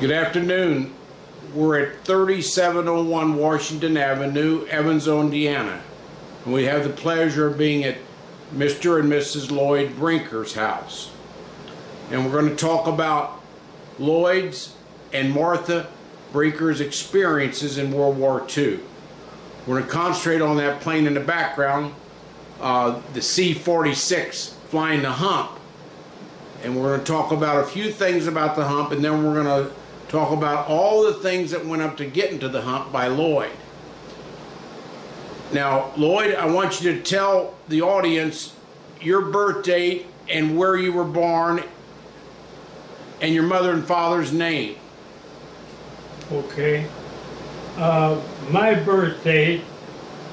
Good afternoon. We're at 3701 Washington Avenue, Evansville, Indiana. And we have the pleasure of being at Mr. and Mrs. Lloyd Brinker's house. And we're going to talk about Lloyd's and Martha Brinker's experiences in World War II. We're going to concentrate on that plane in the background, the C-46 flying the Hump. And we're going to talk about a few things about the Hump, and then we're going to talk about all the things that went up to getting to the Hump by Lloyd. Now, Lloyd, I want you to tell the audience your birth date and where you were born and your mother and father's name. Okay. My birth date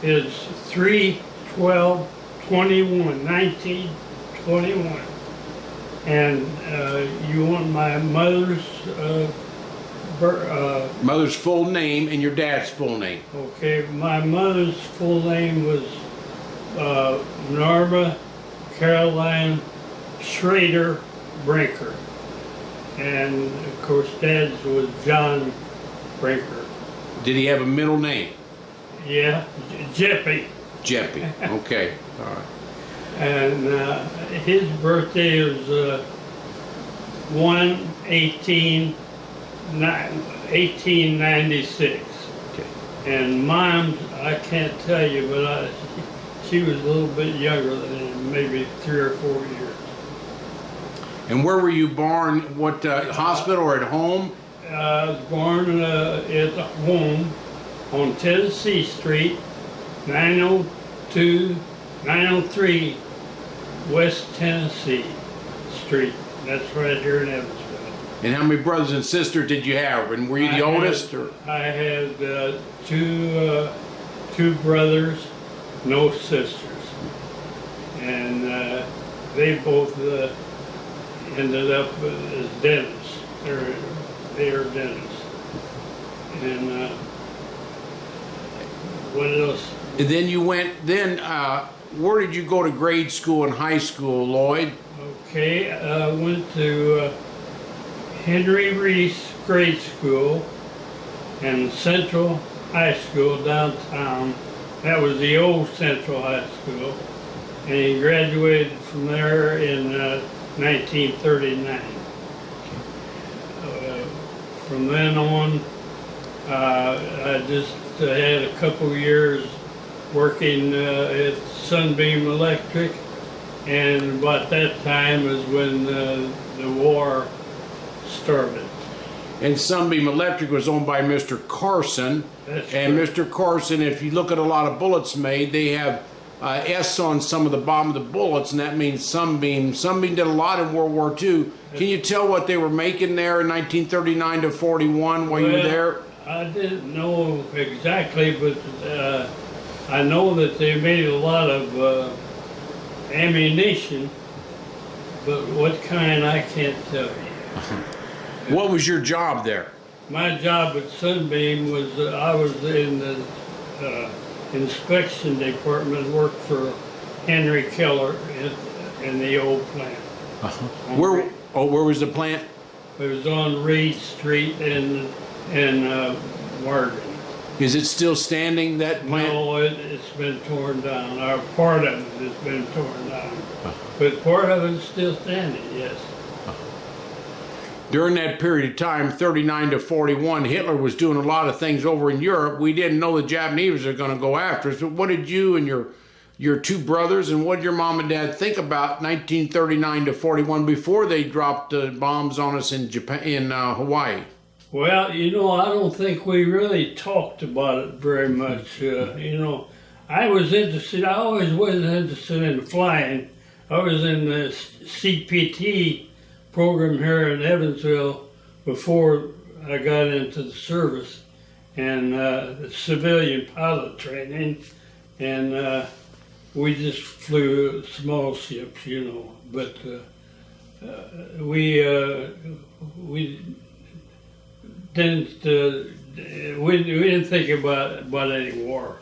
is 3/12/21, 1921. And you want my mother's mother's full name and your dad's full name. Okay, my mother's full name was Norma Caroline Schrader Brinker. And of course dad's was John Brinker. Did he have a middle name? Yeah, Jeppy. Jeppy, okay, all right. And his birthday was 1/18/1896. Okay. And Mom's, I can't tell you, but she was a little bit younger than him, maybe 3 or 4 years. And where were you born? What hospital or at home? I was born at home on Tennessee Street, 903 West Tennessee Street. That's right here in Evansville. And how many brothers and sisters did you have? And were you the oldest? I had two brothers, no sisters. And they both ended up as dentists. They are dentists. And what else? And then you went, where did you go to grade school and high school, Lloyd? Okay, I went to Henry Reese Grade School and Central High School downtown. That was the old Central High School. And he graduated from there in 1939. From then on, I just had a couple years working at Sunbeam Electric, and about that time is when the war started. And Sunbeam Electric was owned by Mr. Carson. That's and correct. Mr. Carson, if you look at a lot of bullets made, they have S on some of the bottom of the bullets, and that means Sunbeam. Sunbeam did a lot in World War II. Can you tell what they were making there in 1939 to 41 while you were there? I didn't know exactly, but I know that they made a lot of ammunition, but what kind I can't tell you. What was your job there? My job at Sunbeam was I was in the inspection department, worked for Henry Keller in the old plant. Where was the plant? It was on Reed Street in Martin. Is it still standing, that plant? No, it's been torn down. Or part of it has been torn down. But part of it is still standing, yes. During that period of time, 39 to 41, Hitler was doing a lot of things over in Europe. We didn't know the Japanese were going to go after us. But what did you and your two brothers and what did your mom and dad think about 1939 to 41 before they dropped the bombs on us in Hawaii? Well, you know, I don't think we really talked about it very much. You know, I always was interested in flying. I was in the CPT program here in Evansville before I got into the service, and civilian pilot training, and we just flew small ships, you know, but we didn't think about any war.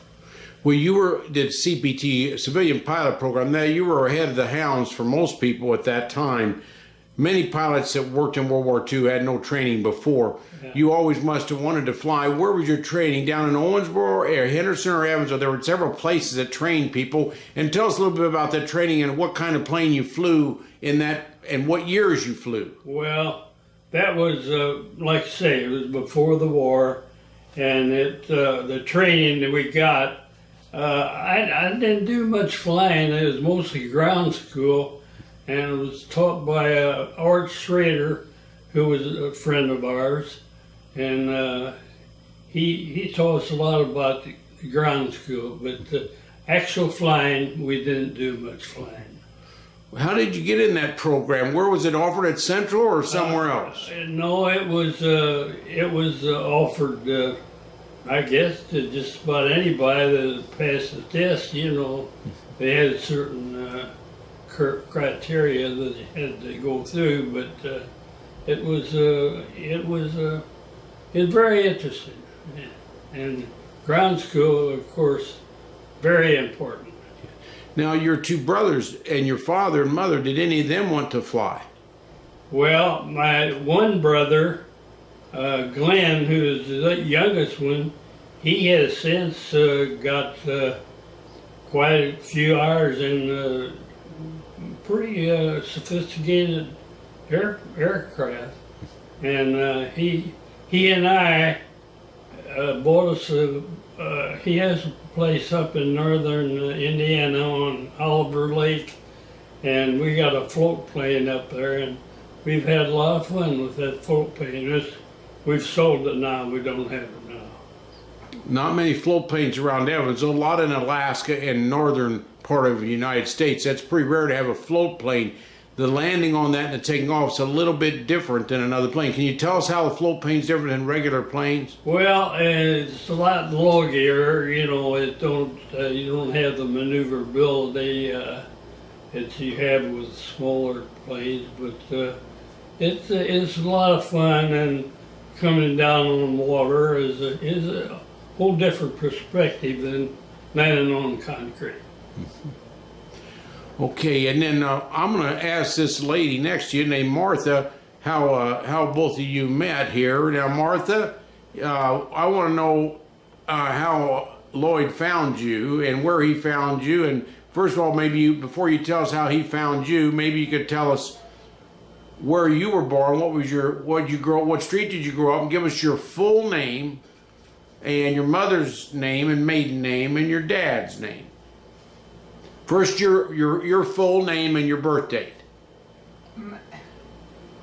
Well, you did CPT, civilian pilot program. Now you were ahead of the hounds for most people at that time. many pilots that worked in World War II had no training before. Yeah. You always must have wanted to fly. Where was your training? Down in Owensboro or Henderson or Evansville? There were several places that trained people. And tell us a little bit about that training and what kind of plane you flew in that, and what years you flew. Well, that was, like I say, it was before the war, and the training that we got, I didn't do much flying. It was mostly ground school, and it was taught by Art Schrader, who was a friend of ours, and he taught us a lot about the ground school, but the actual flying, we didn't do much flying. How did you get in that program? Where was it offered, at Central or somewhere else? No, it was offered, I guess, to just about anybody that passed the test. You know, they had certain criteria that they had to go through, but it was very interesting, and ground school, of course, very important. Now, your two brothers and your father and mother, did any of them want to fly? Well, my one brother, Glenn, who is the youngest one, he has since got quite a few hours in pretty sophisticated aircraft, and he and I bought us he has a place up in northern Indiana on Oliver Lake, and we got a float plane up there, and we've had a lot of fun with that float plane. We've sold it now. We don't have it now. Not many float planes around Evansville. A lot in Alaska and northern part of the United States. That's pretty rare to have a float plane. The landing on that and the taking off is a little bit different than another plane. Can you tell us how the float plane's different than regular planes? Well, it's a lot lower. You know, you don't have the maneuverability that you have with smaller planes, but it's a lot of fun, and coming down on water is a whole different perspective than landing on concrete. Okay, and then I'm going to ask this lady next to you named Martha how both of you met here. Now, Martha, I want to know how Lloyd found you and where he found you. And first of all, maybe before you tell us how he found you, maybe you could tell us where you were born. What street did you grow up? And give us your full name and your mother's name and maiden name and your dad's name. First, your full name and your birth date.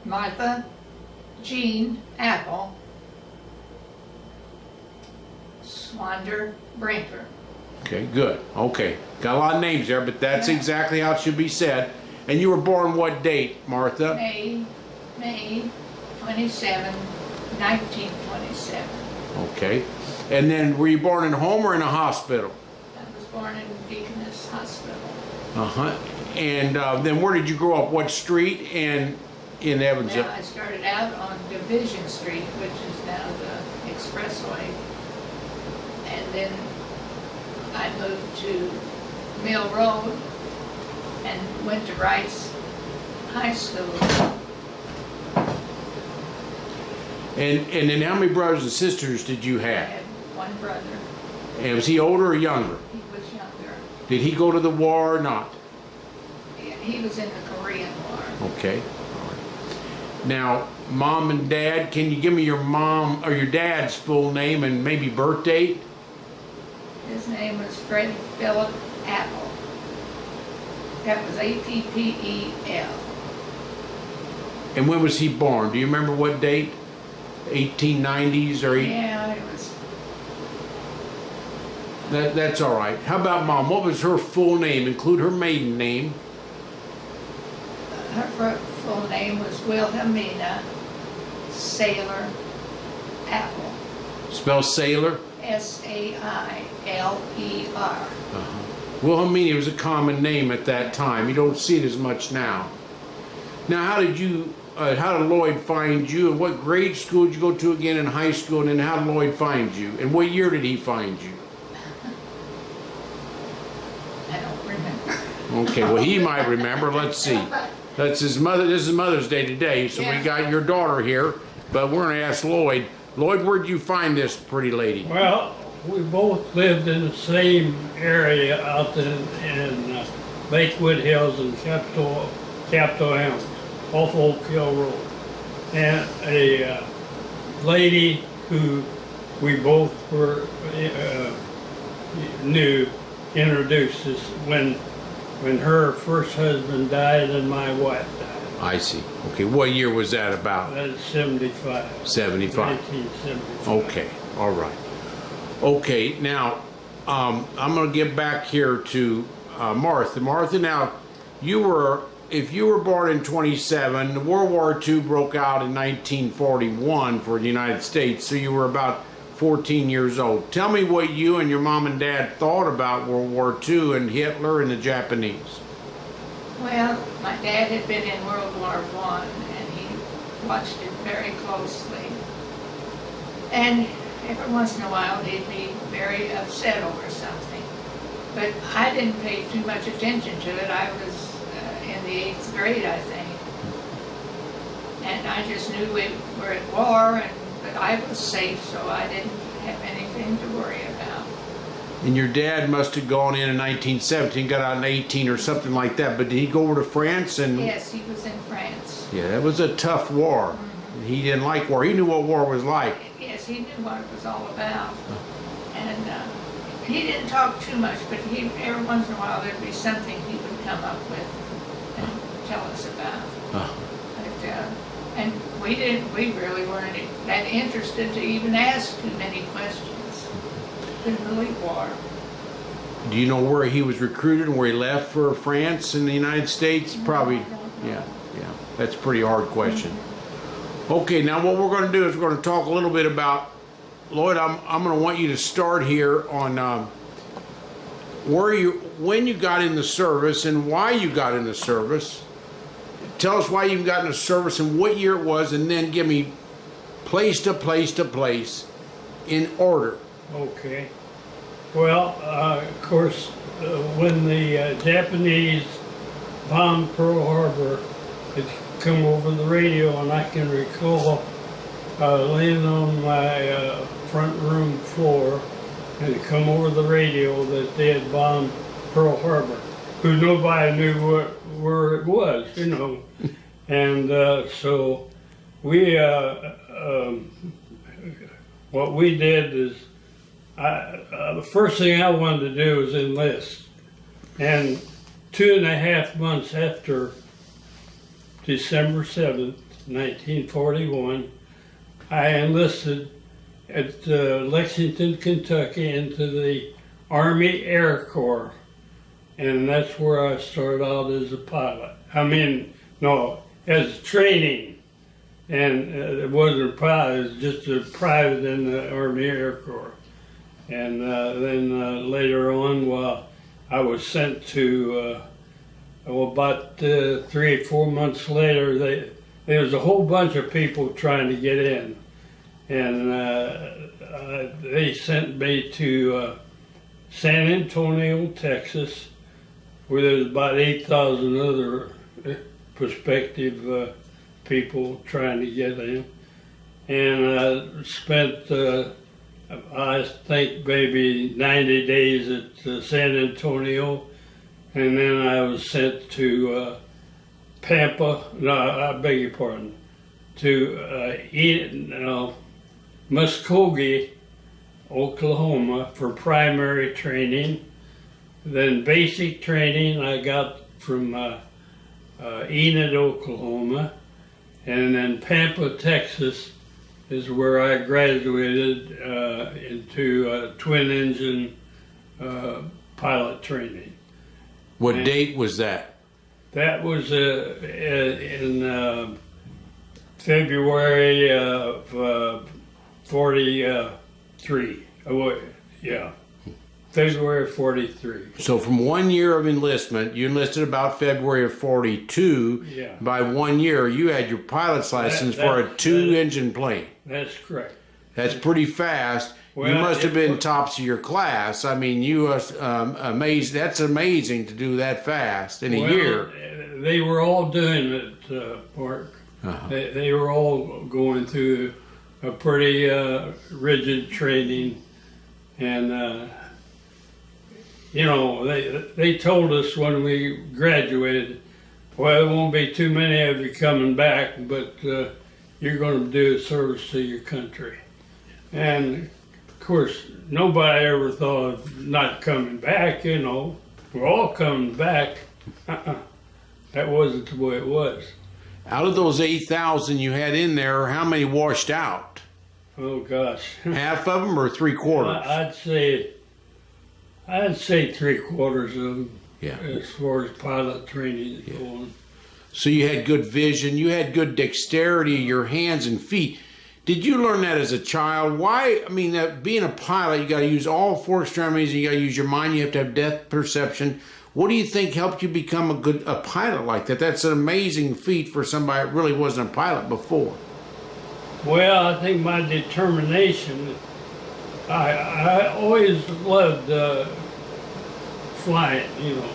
Martha Jean Apple Swander Brinker. Okay, good. Okay, got a lot of names there, but that's exactly how it should be said. And you were born what date, Martha? May 27, 1927. Okay. And then were you born in home or in a hospital? I was born in Deaconess Hospital. Uh-huh. And then where did you grow up? What street and in Evansville? Well, I started out on Division Street, which is now the expressway. And then I moved to Mill Road and went to Rice High School. And then how many brothers and sisters did you I have? had one brother. And was he older or younger? He was younger. Did he go to the war or not? He was in the Korean War. Okay. All right. Now, mom and dad, can you give me your mom or your dad's full name and maybe birth date? His name was Fred Philip Apple. That was A-P-P-E-L. And when was he born? Do you remember what date? 1890s or Yeah, it was. That's all right. How about mom? What was her full name? Include her maiden name. Her full name was Wilhelmina Sailor Apple. Spell sailor? S-A-I-L-E-R. Wilhelmina was a common name at that time. You don't see it as much now. Now, how did Lloyd find you, and what grade school did you go to again in high school, and then how did Lloyd find you, and what year did he find you? I don't remember. Okay, well, he might remember. Let's see. That's his mother. This is Mother's Day today, so Yeah. we got your daughter here, but we're going to ask Lloyd. Lloyd, where'd you find this pretty lady? Well, we both lived in the same area out in Lakewood Hills and Capitol Helms, off Oak Hill Road. And a lady who we both knew introduced us when her first husband died and my wife died. I see. Okay, what year was that about? That's 75. 75. 1975. Okay, all right. Okay, now I'm going to get back here to Martha. Martha, now if you were born in 27, World War II broke out in 1941 for the United States, so you were about 14 years old. Tell me what you and your mom and dad thought about World War II and Hitler and the Japanese. Well, my dad had been in World War I, and he watched it very closely. And every once in a while, he'd be very upset over something. But I didn't pay too much attention to it. I was in the 8th grade, I think. And I just knew we were at war, but I was safe, so I didn't have anything to worry about. And your dad must have gone in 1917, got out in 18 or something like that. But did he go over to France? And Yes, he was in France. yeah, that was a tough war. Mm-hmm. He didn't like war. He knew what war was like. Yes, he knew what it was all about. And he didn't talk too much, but every once in a while there'd be something he would come up with and tell us about. But, and we really weren't that interested to even ask too many questions. Didn't believe war. Do you know where he was recruited and where he left for France and the United States? Probably, I don't know. yeah. That's a pretty hard question. Okay, now what we're going to do is we're going to talk a little bit about, Lloyd, I'm going to want you to start here on when you got in the service and why you got in the service. Tell us why you got in the service and what year it was, and then give me place to place to place in order. Okay. Well, of course, when the Japanese bombed Pearl Harbor, it come over the radio, and I can recall laying on my front room floor, and it come over the radio that they had bombed Pearl Harbor, who nobody knew where it was, you know. And so we, what we did is, the first thing I wanted to do was enlist. And 2.5 months after December 7th, 1941, I enlisted at Lexington, Kentucky into the Army Air Corps. And that's where I started out as a pilot. As training. And it wasn't a pilot, it was just a private in the Army Air Corps. And then later on, I was sent to, about 3 or 4 months later, there was a whole bunch of people trying to get in. And they sent me to San Antonio, Texas, where there's about 8,000 other prospective people trying to get in. And I spent, I think, maybe 90 days at San Antonio, and then I was sent to to Muskogee, Oklahoma, for primary training. Then basic training I got from Enid, Oklahoma, and then Pampa, Texas is where I graduated into twin engine pilot training. What date was that? That was in February of 43. Yeah. February 43. So from 1 year of enlistment, you enlisted about February of 42. Yeah. By 1 year, you had your pilot's license for a two-engine plane. That's correct. That's pretty fast. Well, you must have been tops of your class. I mean, you amazed. That's amazing to do that fast in a year. They were all doing it, Mark. They were all going through a pretty rigid training, and you know, they told us when we graduated, well, there won't be too many of you coming back, but you're going to do a service to your country. And of course, nobody ever thought of not coming back. You know, we're all coming back. That wasn't the way it was. Out of those 8,000 you had in there, how many washed out? Oh gosh, Half of them or 3/4? I'd say 3/4 of them. Yeah. As far as pilot training is going. So you had good vision, you had good dexterity of your hands and feet. Did you learn that as a child? Why? I mean, being a pilot, you got to use all four extremities. And you got to use your mind. You have to have depth perception. What do you think helped you become a pilot like that? That's an amazing feat for somebody that really wasn't a pilot before. Well, I think my determination. I always loved flying, you know,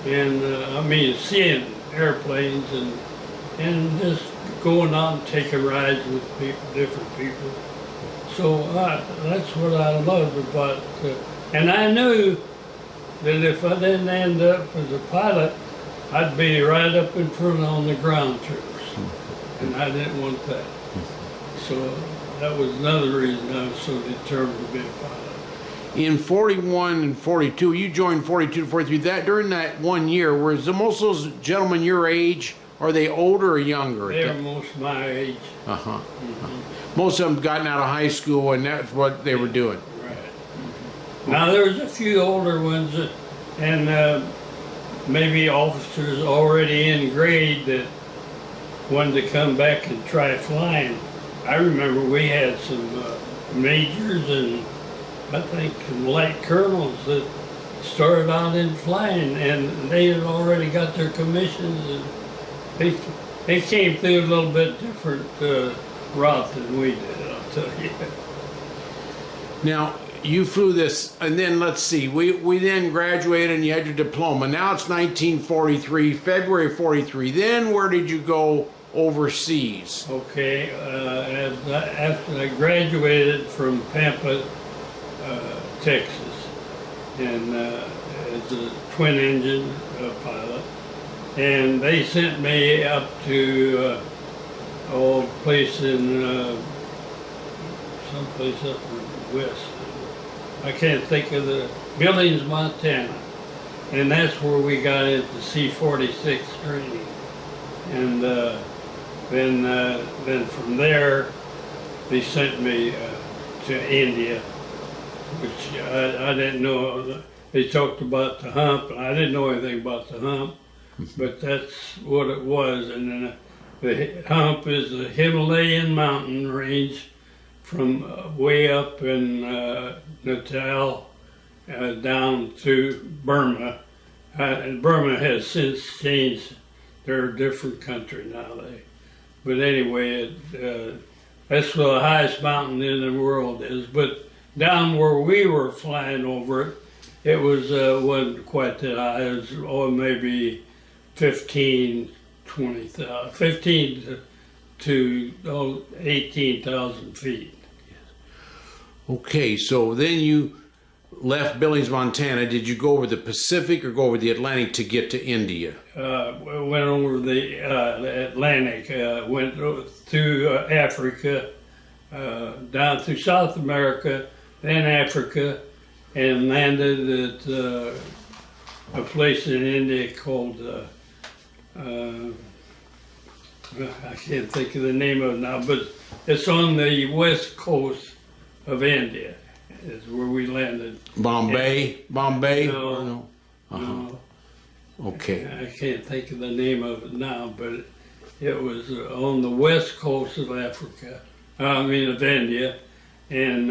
and I mean seeing airplanes and just going out and taking rides with people, different people. So that's what I loved about it. And I knew that if I didn't end up as a pilot, I'd be right up in front on the ground troops, and I didn't want that. So that was another reason I was so determined to be a pilot. In 41 and 42, you joined 42 to 43. That during that 1 year, was most of those gentlemen your age? Are they older or younger? They're most my age. Most of them gotten out of high school, and that's what they were doing. Right. Now there's a few older ones, and maybe officers already in grade that wanted to come back and try flying. I remember we had some majors and I think some light colonels that started out in flying, and they had already got their commissions, and they came through a little bit different route than we did, I'll tell you. Now, you flew this, and then let's see, we then graduated and you had your diploma. Now it's 1943, February 43. Then where did you go overseas? Okay, after I graduated from Pampa, Texas, and as a twin engine pilot, and they sent me up to a place in someplace up in the west. I can't think of the Billings, Montana, and that's where we got into C-46 training, and then from there they sent me to India, which I didn't know. They talked about the Hump, and I didn't know anything about the Hump, but that's what it was. And then the Hump is a Himalayan mountain range from way up in Natal down to Burma. And Burma has since changed. They're a different country now. But anyway, that's where the highest mountain in the world is. But down where we were flying over it, wasn't quite that high. It was maybe 15 to 18,000 feet. Okay, so then you left Billings, Montana. Did you go over the Pacific or go over the Atlantic to get to India? Went over the Atlantic, went through Africa, down through South America, then Africa, and landed at a place in India called, I can't think of the name of it now, but it's on the west coast of India, is where we landed. Bombay? No. No. Okay. I can't think of the name of it now, but it was on the west coast of Africa, of India, and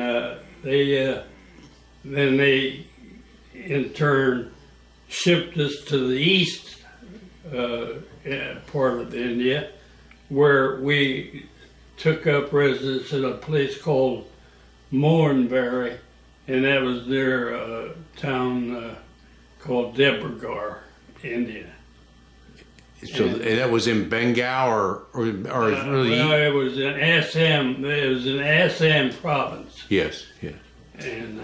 then they in turn shipped us to the east part of India, where we took up residence at a place called Moranberry, and that was their town called Deborgar, India. So that was in Bengal or really? Well, it was in Assam. It was in Assam province. Yes, yes. And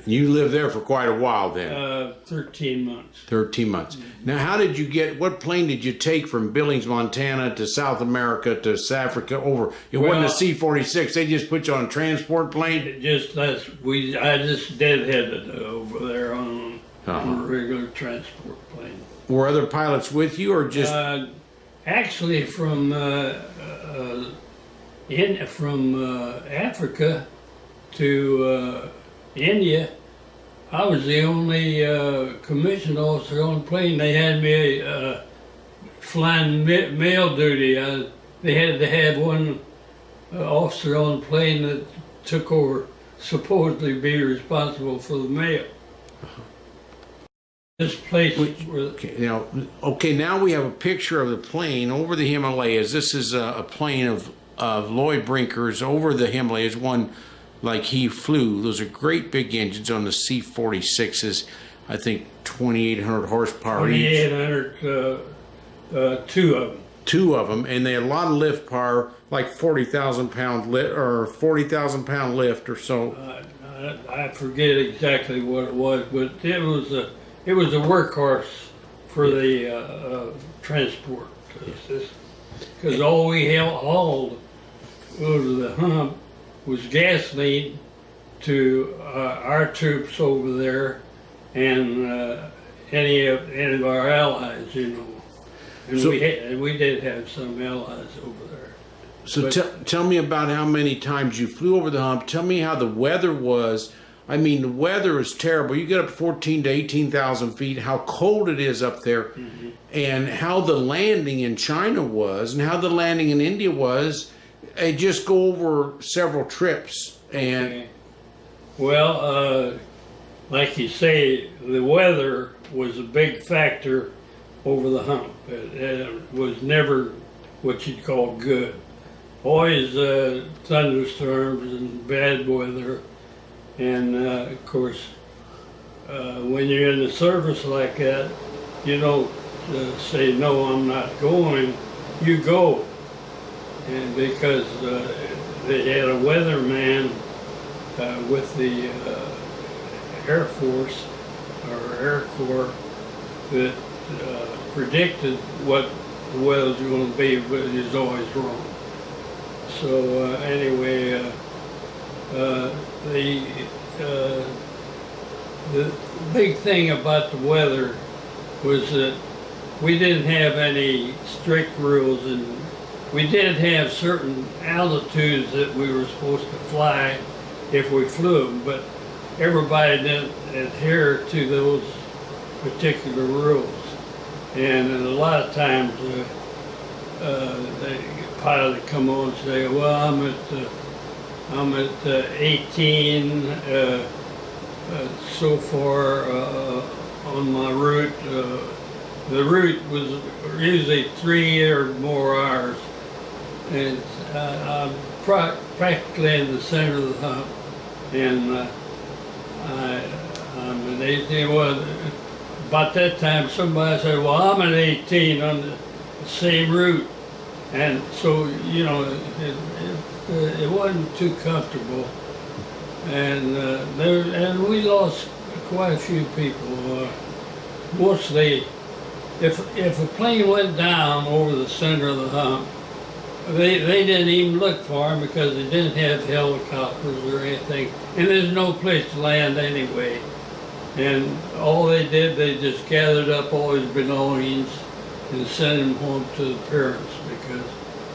you lived there for quite a while then. 13 months. 13 months. Now, how did you get? What plane did you take from Billings, Montana, to South America to South Africa over? It wasn't a C-46. They just put you on a transport plane. I just deadheaded over there on a regular transport plane. Were other pilots with you, or just? Actually, from Africa to India, I was the only commissioned officer on the plane. They had me flying mail duty. They had to have one officer on the plane that took over, supposedly be responsible for the mail. This place. Now we have a picture of the plane over the Himalayas. This is a plane of Lloyd Brinker's over the Himalayas. One like he flew. Those are great big engines on the C-46s. I think 2,800 horsepower each. 2,800, two of them. Two of them, and they had a lot of lift power, like 40,000 pound lift or 40,000 pound lift or so. I forget exactly what it was, but it was a workhorse for the transport because all we hauled over the Hump was gasoline to our troops over there and any of our allies, you know. And so, we did have some allies over there. So tell me about how many times you flew over the Hump. Tell me how the weather was. I mean, the weather is terrible. You get up 14 to 18,000 feet, how cold it is up there, and how the landing in China was, and how the landing in India was. Just go over several trips. And well, like you say, the weather was a big factor over the Hump. It was never what you'd call good. Always thunderstorms and bad weather. And of course, when you're in the service like that, you don't say, no, I'm not going. You go. And because they had a weatherman with the Air Force or Air Corps that predicted what the weather was going to be, but it was always wrong. So anyway, the big thing about the weather was that we didn't have any strict rules, and we did have certain altitudes that we were supposed to fly if we flew them, but everybody didn't adhere to those particular rules. And a lot of times the pilot would come on and say, well, I'm at 18 so far on my route. The route was usually 3 or more hours, and I'm practically in the center of the Hump, and I'm at 18. Well, about that time, somebody said, well, I'm at 18 on the same route, and so, you know, it wasn't too comfortable, and we lost quite a few people. Mostly, if a plane went down over the center of the Hump, they didn't even look for them because they didn't have helicopters or anything, and there's no place to land anyway. And all they did, they just gathered up all his belongings and sent him home to the parents because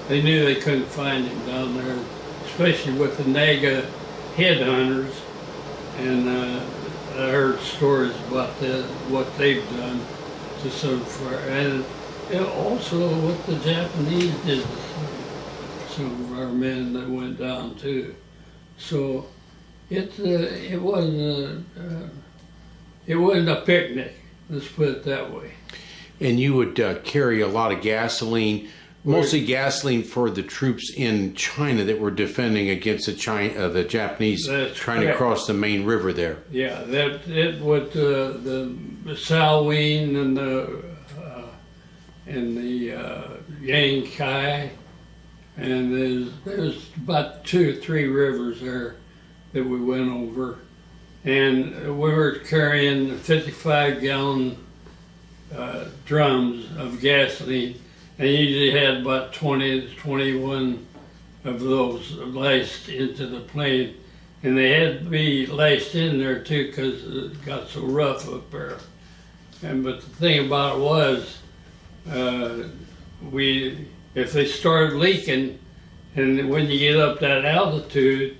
they knew they couldn't find him down there, especially with the Naga headhunters. And I heard stories about that, what they've done to some, and also what the Japanese did to some of our men that went down too. So it wasn't a picnic, let's put it that way. And you would carry a lot of gasoline. Mostly gasoline for the troops in China that were defending against the Japanese trying to cross the main river there. Yeah, that it with the Salween and the Yangtze, and there's about 2 or 3 rivers there that we went over, and we were carrying 55-gallon drums of gasoline. They usually had about 20 to 21 of those laced into the plane, and they had to be laced in there too because it got so rough up there. But the thing about it was, if they started leaking, and when you get up that altitude,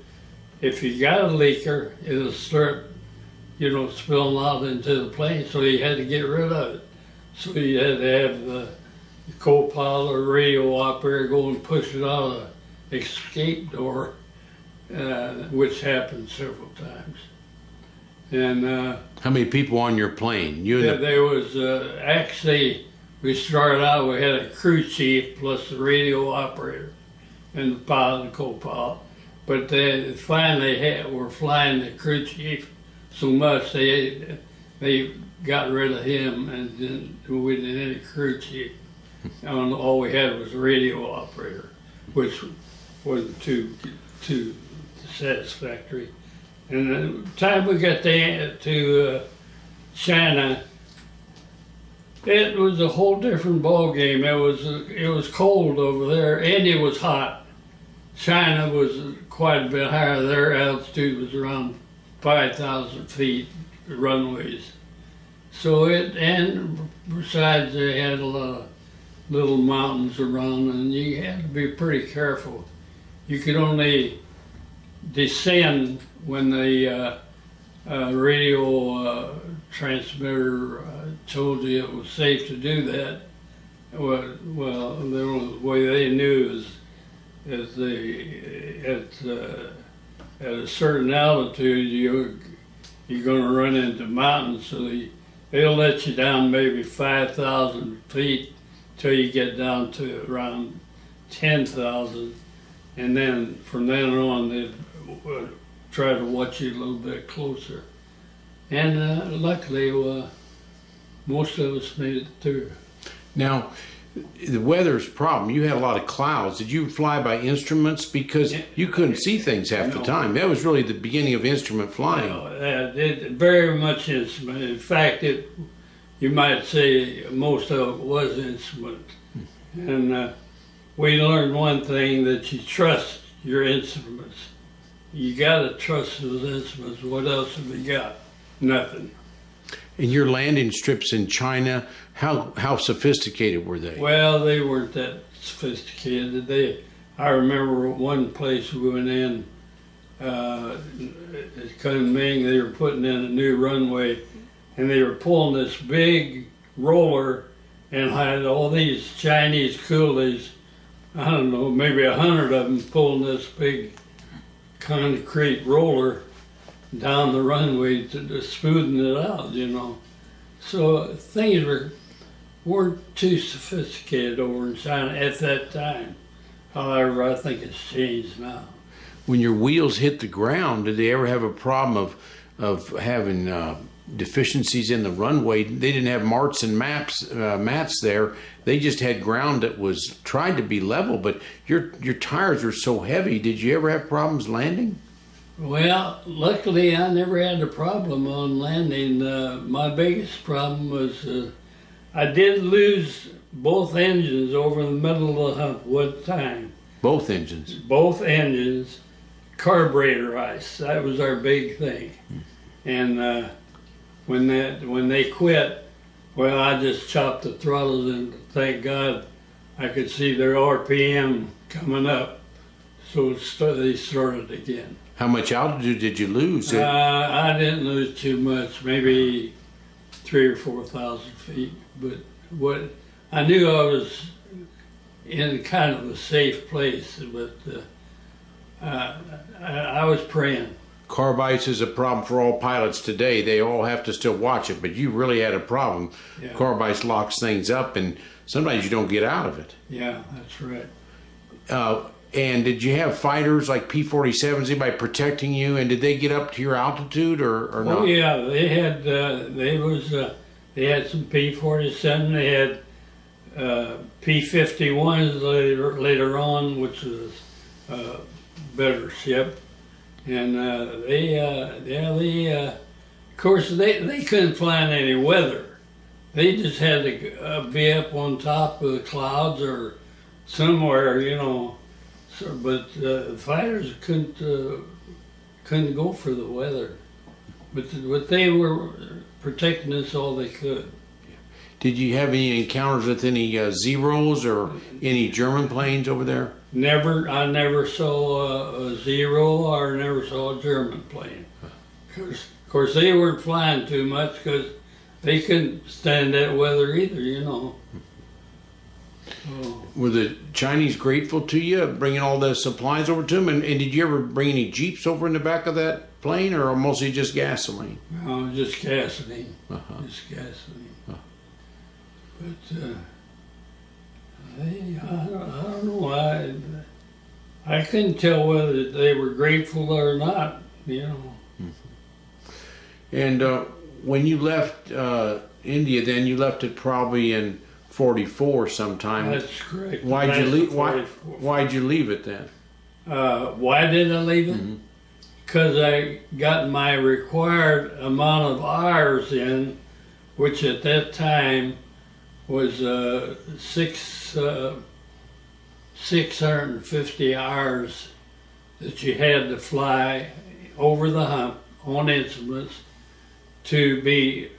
if you got a leaker, it'll start, spilling out into the plane. So you had to get rid of it. So you had to have the co-pilot or radio operator go and push it out of the escape door, which happened several times. And how many people on your plane? There was actually, we started out, we had a crew chief plus the radio operator and the pilot and co-pilot. But they finally were flying the crew chief so much they got rid of him, and we didn't have any crew chief. And all we had was a radio operator, which wasn't too satisfactory. And the time we got to China, it was a whole different ball game. It was cold over there, and it was hot. China was quite a bit higher. Their altitude was around 5,000 feet, the runways. So and besides, they had a lot of little mountains around, and you had to be pretty careful. You could only descend when the radio transmitter told you it was safe to do that. Well, the only way they knew is at a certain altitude you're going to run into mountains, so they'll let you down maybe 5,000 feet till you get down to around 10,000, and then from then on they try to watch you a little bit closer. And luckily, most of us made it through. Now, the weather's a problem. You had a lot of clouds. Did you fly by instruments? Because you couldn't see things half the time. That was really the beginning of instrument flying. It very much instrument. In fact, you might say most of it was instrument. And we learned one thing, that you trust your instruments. You got to trust those instruments. What else have we got? Nothing. And your landing strips in China, how sophisticated were they? Well, they weren't that sophisticated. I remember one place we went in, at Kunming, they were putting in a new runway, and they were pulling this big roller and had all these Chinese coolies, I don't know, maybe 100 of them pulling this big concrete roller down the runway to smoothing it out, So things weren't too sophisticated over in China at that time. However, I think it's changed now. When your wheels hit the ground, did they ever have a problem of having deficiencies in the runway? They didn't have marks and mats there. They just had ground that was tried to be level, but your tires are so heavy. Did you ever have problems landing? Well, luckily I never had a problem on landing. My biggest problem was I did lose both engines over the middle of the hump one time. Both engines? Both engines, carburetor ice. That was our big thing. And when they quit, well, I just chopped the throttles, and thank God I could see their RPM coming up. So they started again. How much altitude did you lose? I didn't lose too much, maybe 3,000 or 4,000 feet. But what I knew, I was in kind of a safe place. But I was praying. Carb ice is a problem for all pilots today. They all have to still watch it, but you really had a problem. Yeah. Carb ice locks things up, and sometimes you don't get out of it. Yeah, that's right. And did you have fighters like P-47s, anybody protecting you? And did they get up to your altitude or not? Oh yeah, they had they had some P-47. They had P-51s later on, which was a better ship. And of course they couldn't fly in any weather. They just had to be up on top of the clouds or somewhere, you know. So, but the fighters couldn't go for the weather. But they were protecting us all they could. Did you have any encounters with any Zeros or any German planes over there? I never saw a Zero or never saw a German plane. Of course, they weren't flying too much because they couldn't stand that weather either, you know. Oh. Were the Chinese grateful to you, bringing all the supplies over to them? And did you ever bring any Jeeps over in the back of that plane, or mostly just gasoline? No, just gasoline. Just gasoline. But I don't know. I couldn't tell whether they were grateful or not, you know. And when you left India, then you left it probably in '44 sometime. That's correct. Why'd you leave it then? Why did I leave it? Because I got my required amount of hours in, which at that time was 650 hours that you had to fly over the hump on instruments to be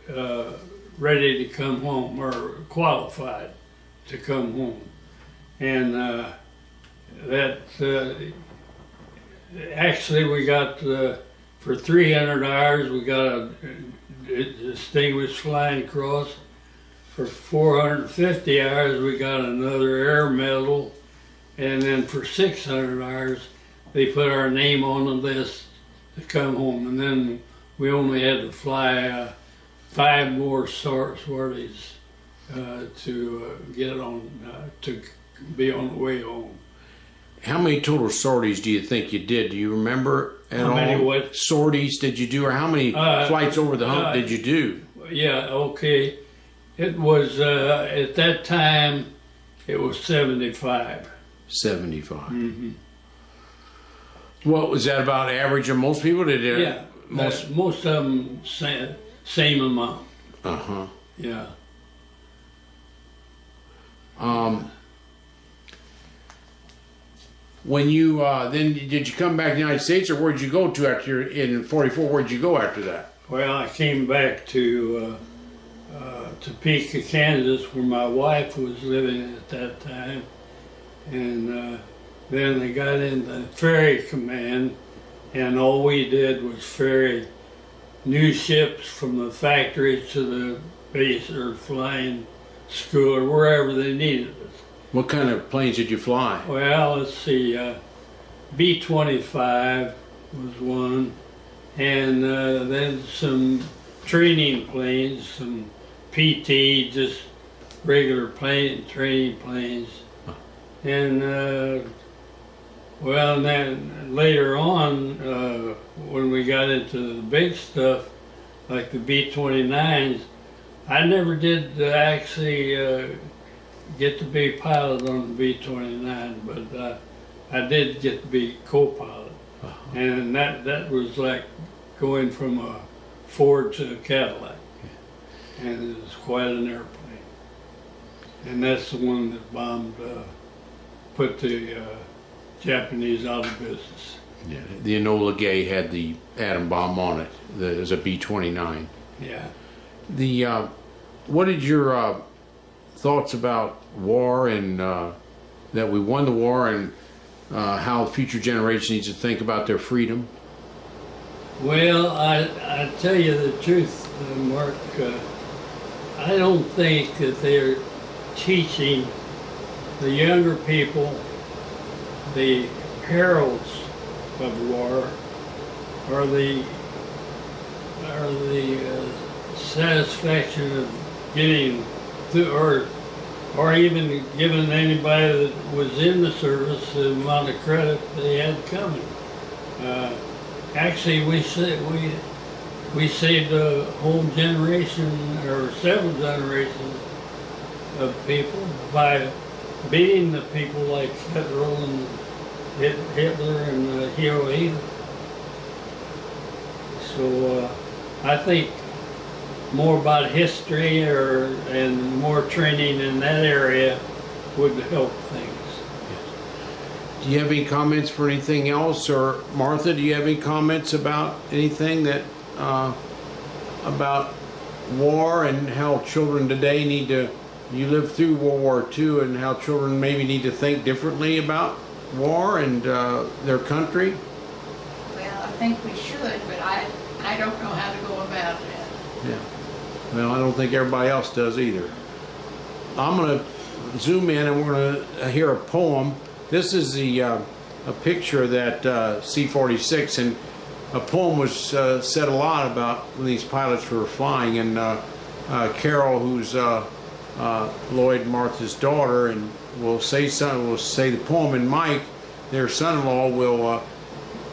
ready to come home or qualified to come home. And actually we got, for 300 hours, we got a distinguished flying cross. For 450 hours, we got another air medal. And then for 600 hours, they put our name on the list to come home. And then we only had to fly 5 more sorties to get on, to be on the way home. How many total sorties do you think you did? Do you remember at all? How many what? Sorties did you do, or how many flights over the hump did you do? Yeah, okay. It was, at that time, it was 75. 75. Mm-hmm. What was that about average of most people? Yeah, most of them same amount. Uh-huh. Yeah. When you then did you come back to the United States, or where'd you go to after in '44? Where'd you go after that? Well, I came back to Topeka, Kansas, where my wife was living at that time, and then I got in the ferry command, and all we did was ferry new ships from the factory to the base or flying school or wherever they needed us. What kind of planes did you fly? Well, let's see, B-25 was one, and then some training planes, some PT, just regular training planes. And well, and then later on, when we got into the big stuff, like the B-29s, I never did actually get to be pilot on the B-29, but I did get to be co-pilot. And that was like going from a Ford to a Cadillac. And it was quite an airplane. And that's the one that bombed, put the Japanese out of business. Yeah, the Enola Gay had the atom bomb on it. It was a B-29. Yeah. What did your thoughts about war and that we won the war, and how future generations need to think about their freedom? Well, I tell you the truth, Mark. I don't think that they're teaching the younger people the perils of war, or the satisfaction of getting through, or or even giving anybody that was in the service the amount of credit they had coming. Actually, we saved a whole generation or several generations of people by beating the people like Hitler and Hirohito. So I think more about history and more training in that area would help things. Do you have any comments for anything else, or Martha? Do you have any comments about anything that about war and how children today need to? You lived through World War II, and how children maybe need to think differently about war and their country. Well, I think we should, but I don't know how to go about that. Yeah. Well, I don't think everybody else does either. I'm going to zoom in, and we're going to hear a poem. This is a picture of that C-46, and a poem was said a lot about when these pilots were flying, and Carol, who's Lloyd and Martha's daughter, and will say the poem, and Mike, their son-in-law, will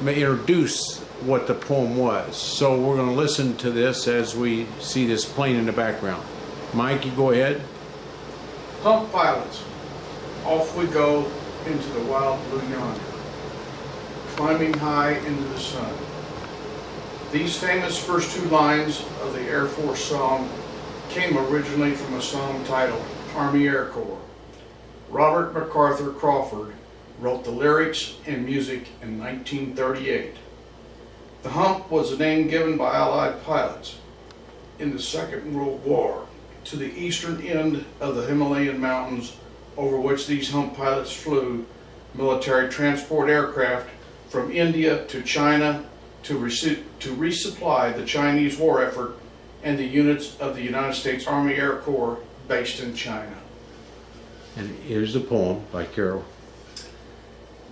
introduce what the poem was. So we're going to listen to this as we see this plane in the background. Mike, you go ahead. Hump pilots, off we go into the wild blue yonder, climbing high into the sun. These famous first two lines of the Air Force song came originally from a song titled Army Air Corps. Robert MacArthur Crawford wrote the lyrics and music in 1938. The Hump was a name given by Allied pilots in the Second World War to the eastern end of the Himalayan mountains, over which these Hump pilots flew military transport aircraft from India to China to resupply the Chinese war effort and the units of the United States Army Air Corps based in China. And here's the poem by Carol.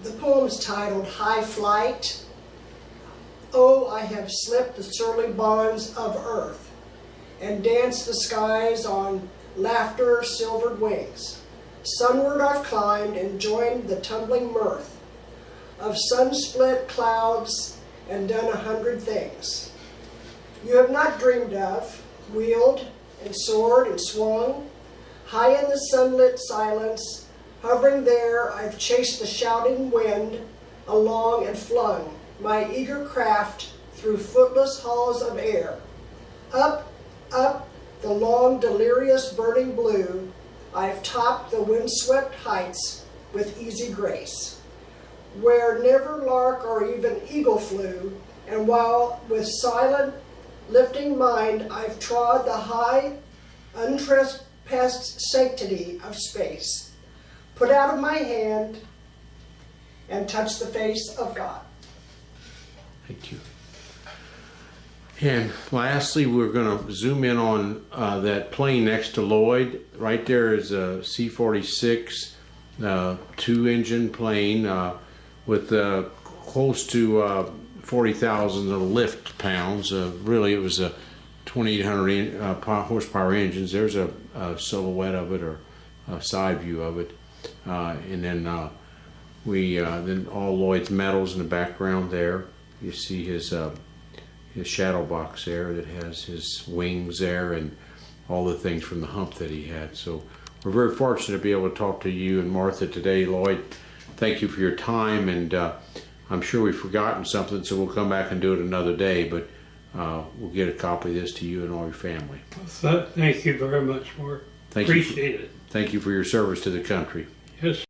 The poem's titled High Flight. Oh, I have slipped the surly bonds of earth and danced the skies on laughter-silvered wings. Sunward I've climbed and joined the tumbling mirth of sun-split clouds and done 100 things you have not dreamed of, wheeled and soared and swung. High in the sunlit silence, hovering there, I've chased the shouting wind along and flung my eager craft through footless halls of air. Up, up the long delirious burning blue, I've topped the windswept heights with easy grace, where never lark or even eagle flew, and while with silent lifting mind I've trod the high, untrespassed sanctity of space, put out of my hand and touched the face of God. Thank you. And lastly, we're going to zoom in on that plane next to Lloyd. Right there is a C-46 two-engine plane with close to 40,000 lift pounds. Really, it was a 2,800 horsepower engines. There's a silhouette of it, or a side view of it, and then then all Lloyd's medals in the background there. You see his shadow box there that has his wings there and all the things from the Hump that he had. So we're very fortunate to be able to talk to you and Martha today. Lloyd, thank you for your time, and I'm sure we've forgotten something, so we'll come back and do it another day, but we'll get a copy of this to you and all your family. Thank you very much, Mark. Appreciate it. Thank you for your service to the country. Yes.